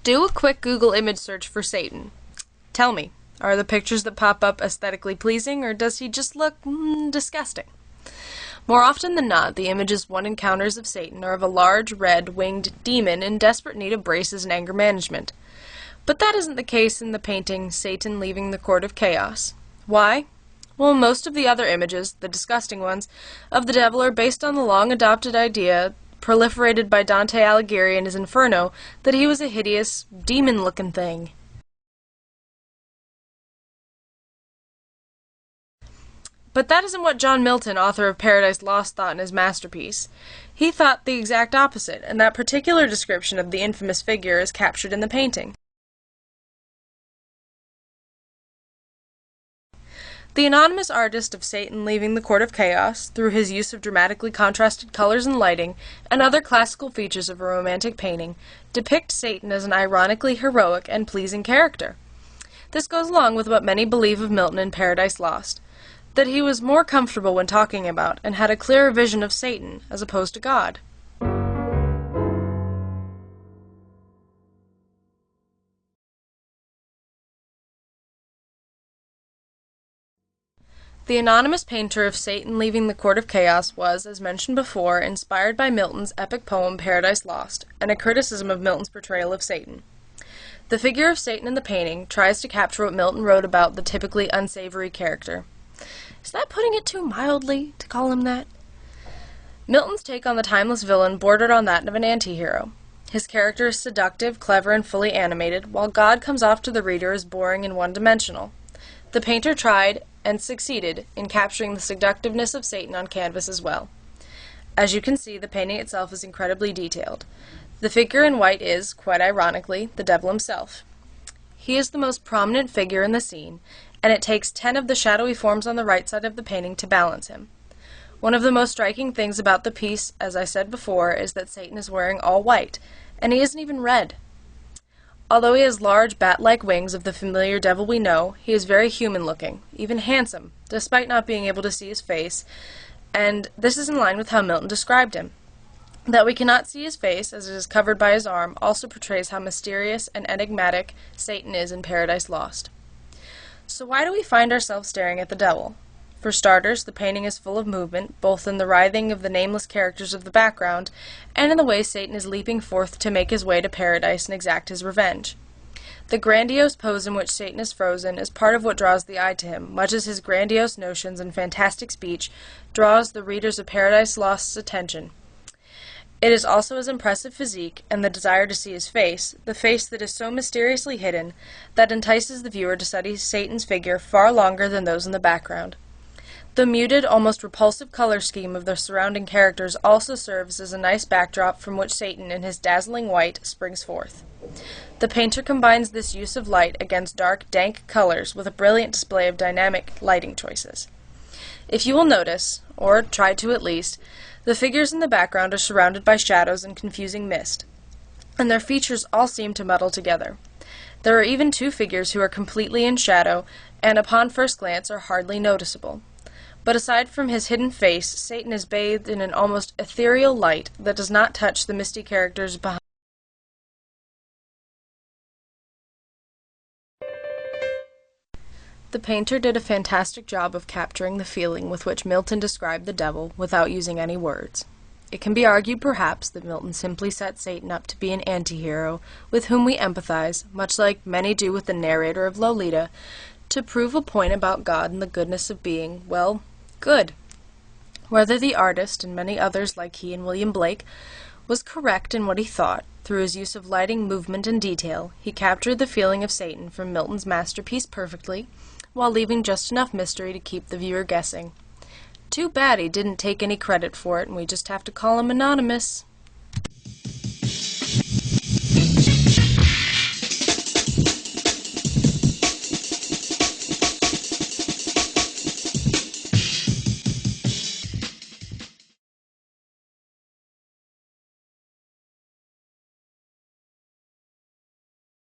Do a quick Google image search for Satan. Tell me, are the pictures that pop up aesthetically pleasing, or does he just look disgusting? More often than not, the images one encounters of Satan are of a large, red, winged demon in desperate need of braces and anger management. But that isn't the case in the painting Satan Leaving the Court of Chaos. Why? Well, most of the other images, the disgusting ones, of the devil are based on the long-adopted idea, proliferated by Dante Alighieri in his Inferno, that he was a hideous, demon-looking thing. But that isn't what John Milton, author of Paradise Lost, thought in his masterpiece. He thought the exact opposite, and that particular description of the infamous figure is captured in the painting. The anonymous artist of Satan Leaving the Court of Chaos, through his use of dramatically contrasted colors and lighting, and other classical features of a romantic painting, depicts Satan as an ironically heroic and pleasing character. This goes along with what many believe of Milton in Paradise Lost, that he was more comfortable when talking about, and had a clearer vision of Satan, as opposed to God. The anonymous painter of Satan Leaving the Court of Chaos was, as mentioned before, inspired by Milton's epic poem Paradise Lost, and a criticism of Milton's portrayal of Satan. The figure of Satan in the painting tries to capture what Milton wrote about the typically unsavory character. Is that putting it too mildly, to call him that? Milton's take on the timeless villain bordered on that of an anti-hero. His character is seductive, clever, and fully animated, while God comes off to the reader as boring and one-dimensional. The painter tried, and succeeded, in capturing the seductiveness of Satan on canvas as well. As you can see, the painting itself is incredibly detailed. The figure in white is, quite ironically, the devil himself. He is the most prominent figure in the scene, and it takes 10 of the shadowy forms on the right side of the painting to balance him. One of the most striking things about the piece, as I said before, is that Satan is wearing all white, and he isn't even red. Although he has large bat-like wings of the familiar devil we know, he is very human-looking, even handsome, despite not being able to see his face, and this is in line with how Milton described him. That we cannot see his face, as it is covered by his arm, also portrays how mysterious and enigmatic Satan is in Paradise Lost. So why do we find ourselves staring at the devil? For starters, the painting is full of movement, both in the writhing of the nameless characters of the background, and in the way Satan is leaping forth to make his way to paradise and exact his revenge. The grandiose pose in which Satan is frozen is part of what draws the eye to him, much as his grandiose notions and fantastic speech draws the readers of Paradise Lost's attention. It is also his impressive physique, and the desire to see his face, the face that is so mysteriously hidden, that entices the viewer to study Satan's figure far longer than those in the background. The muted, almost repulsive color scheme of the surrounding characters also serves as a nice backdrop from which Satan, in his dazzling white, springs forth. The painter combines this use of light against dark, dank colors with a brilliant display of dynamic lighting choices. If you will notice, or try to at least, the figures in the background are surrounded by shadows and confusing mist, and their features all seem to muddle together. There are even 2 figures who are completely in shadow, and upon first glance are hardly noticeable. But aside from his hidden face, Satan is bathed in an almost ethereal light that does not touch the misty characters behind. The painter did a fantastic job of capturing the feeling with which Milton described the devil without using any words. It can be argued, perhaps, that Milton simply set Satan up to be an anti-hero with whom we empathize, much like many do with the narrator of Lolita, to prove a point about God and the goodness of being, well, good. Whether the artist, and many others like he and William Blake, was correct in what he thought, through his use of lighting, movement, and detail, he captured the feeling of Satan from Milton's masterpiece perfectly, while leaving just enough mystery to keep the viewer guessing. Too bad he didn't take any credit for it, and we just have to call him anonymous.